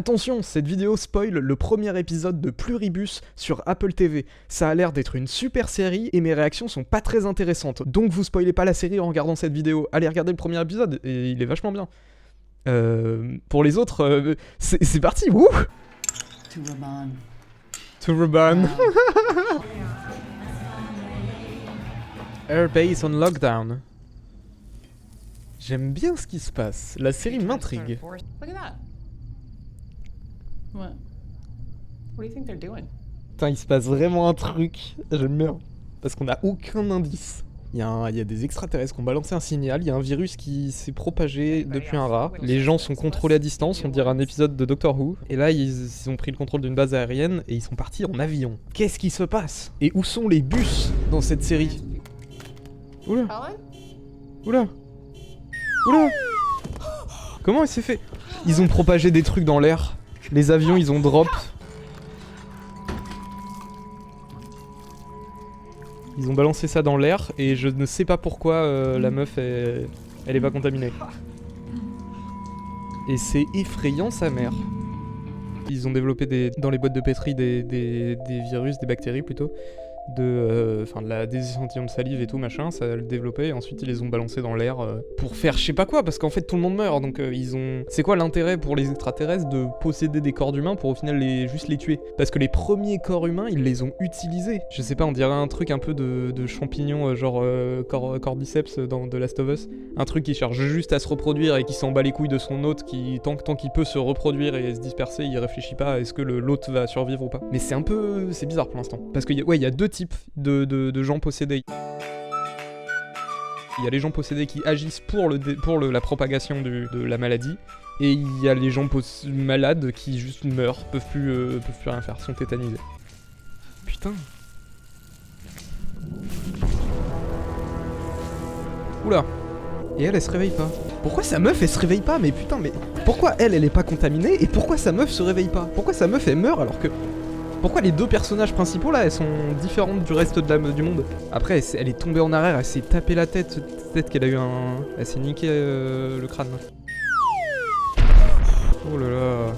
Attention, cette vidéo spoil le premier épisode de Pluribus sur Apple TV. Ça a l'air d'être une super série et mes réactions sont pas très intéressantes. Donc vous spoilez pas la série en regardant cette vidéo. Allez regarder le premier épisode, et il est vachement bien. Pour les autres, c'est parti, wouh! To Ruban. Airbase on lockdown. J'aime bien ce qui se passe. La série m'intrigue. Look at that. What? What do you think they're doing? Putain, il se passe vraiment un truc. J'aime bien. Parce qu'on a aucun indice. Il y a des extraterrestres qui ont balancé un signal. Il y a un virus qui s'est propagé depuis un rat. Les gens sont contrôlés à distance. On dirait un épisode de Doctor Who. Et là, ils ont pris le contrôle d'une base aérienne et ils sont partis en avion. Qu'est-ce qui se passe? Et où sont les bus dans cette série? Oula. Oula. Oula. Comment il s'est fait? Ils ont propagé des trucs dans l'air. Les avions, ils ont drop. Ils ont balancé ça dans l'air et je ne sais pas pourquoi la meuf elle est pas contaminée. Et c'est effrayant sa mère. Ils ont développé dans les boîtes de pétri des virus, des bactéries plutôt. Des échantillons de salive et tout machin, ça a le développé et ensuite ils les ont balancés dans l'air pour faire je sais pas quoi, parce qu'en fait tout le monde meurt, donc ils ont... C'est quoi l'intérêt pour les extraterrestres de posséder des corps d'humains pour au final juste les tuer? Parce que les premiers corps humains ils les ont utilisés. Je sais pas, on dirait un truc un peu de champignons genre cordyceps dans The Last of Us. Un truc qui cherche juste à se reproduire et qui s'en bat les couilles de son hôte, qui tant qu'il peut se reproduire et se disperser, il réfléchit pas à est-ce que l'hôte va survivre ou pas. Mais c'est bizarre pour l'instant. Parce qu'il y a deux types de gens possédés. Il y a les gens possédés qui agissent pour la propagation de la maladie, et il y a les gens malades qui juste meurent, peuvent plus rien faire, sont tétanisés. Putain. Oula. Et elle se réveille pas. Pourquoi sa meuf elle se réveille pas? Mais putain, mais pourquoi elle est pas contaminée et pourquoi sa meuf se réveille pas? Pourquoi sa meuf elle meurt alors que... Pourquoi les deux personnages principaux là, elles sont différentes du reste du monde? Après, elle est tombée en arrière, elle s'est tapé la tête, peut-être qu'elle a eu un... Elle s'est niqué le crâne. Oh là là.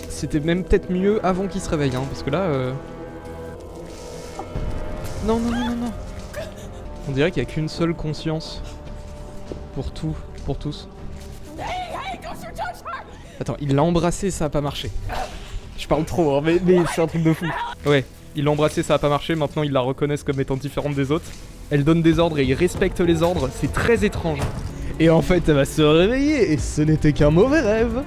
C'était même peut-être mieux avant qu'il se réveille, hein, parce que là... Non, non, non, non, non. On dirait qu'il n'y a qu'une seule conscience. Pour tout, pour tous. Attends, il l'a embrassé, ça a pas marché. Je parle trop, hein, mais c'est un truc de fou. Ouais, il l'a embrassé, ça a pas marché, maintenant ils la reconnaissent comme étant différente des autres. Elle donne des ordres et il respecte les ordres, c'est très étrange. Et en fait, elle va se réveiller et ce n'était qu'un mauvais rêve.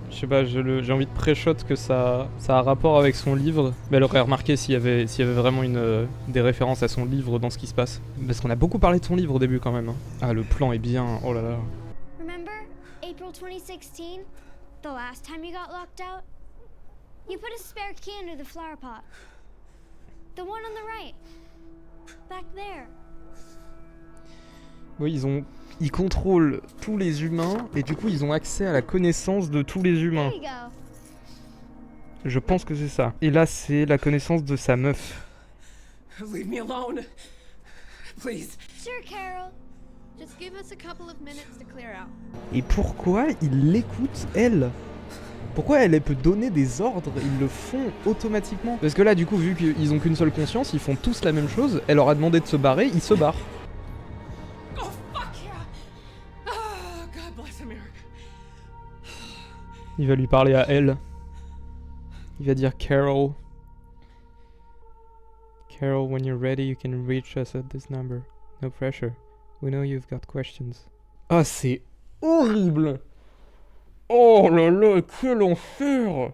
Je sais pas, j'ai envie de pré-shot que ça a rapport avec son livre. Mais elle aurait remarqué s'il y avait vraiment des références à son livre dans ce qui se passe. Parce qu'on a beaucoup parlé de son livre au début quand même. Ah, le plan est bien, oh là là. Remember April 2016? The last time you got locked out? You put a spare key under the flower pot. The one on the right. Back there. Oui, ils contrôlent tous les humains et du coup ils ont accès à la connaissance de tous les humains. There you go. Je pense que c'est ça. Et là c'est la connaissance de sa meuf. Leave me alone. Please. Sure, Carol. Just give us a couple of minutes to clear out. Et pourquoi il l'écoute, elle? Pourquoi elle peut donner des ordres? Ils le font automatiquement. Parce que là du coup vu qu'ils ont qu'une seule conscience, ils font tous la même chose. Elle leur a demandé de se barrer, ils se barrent. Il va lui parler à elle. Il va dire Carol. Carol, when you're ready, you can reach us at this number. No pressure. We know you've got questions. Ah, c'est horrible! Oh là là, quel enfer!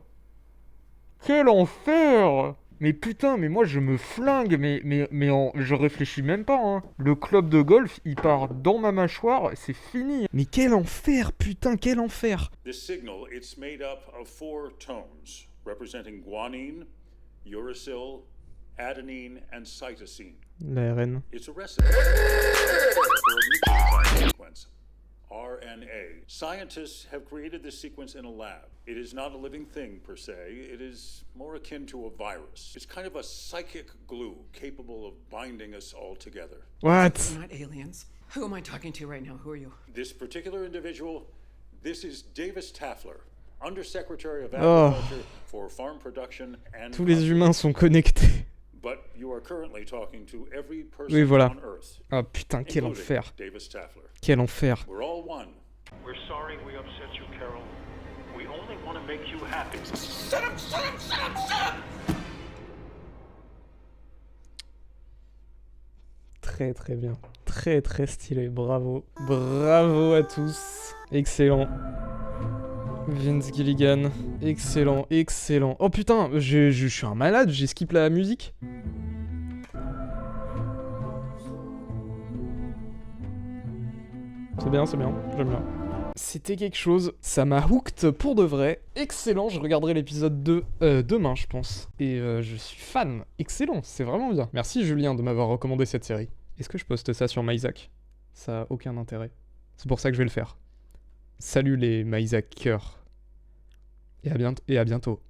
Quel enfer! Mais putain, mais moi je me flingue, je réfléchis même pas, hein. Le club de golf, il part dans ma mâchoire, c'est fini. Mais quel enfer, putain, quel enfer! This signal, it's made up of 4 tones, representing guanine, uracil, adenine, and cytosine. L'ARN. It's a recipe for a nucleotide sequence. RNA. Scientists have created this sequence in a lab. It is not a living thing per se, it is more akin to a virus. It's kind of a psychic glue capable of binding us all together. What? We're not aliens. Who am I talking to right now? Who are you? This particular individual, this is Davis Taffler, Undersecretary of Oh. Agriculture for Farm Production and Tous les humains sont connectés. But you are currently talking to every person Oui, voilà. on Earth, Ah putain, quel including enfer. Davis Taffler. Quel enfer. We're all one. We're sorry we upset you, Carol. We only want to make you happy. Shut up, shut up, shut up, shut up! Très très bien. Très très stylé. Bravo. Bravo à tous. Excellent. Vince Gilligan. Excellent, excellent. Oh putain, je suis un malade, j'ai skip la musique. C'est bien, j'aime bien. C'était quelque chose, ça m'a hooked pour de vrai. Excellent, je regarderai l'épisode 2 demain, je pense. Et je suis fan. Excellent, c'est vraiment bien. Merci Julien de m'avoir recommandé cette série. Est-ce que je poste ça sur MyZac? Ça a aucun intérêt. C'est pour ça que je vais le faire. Salut les MyZackers. Et à bientôt.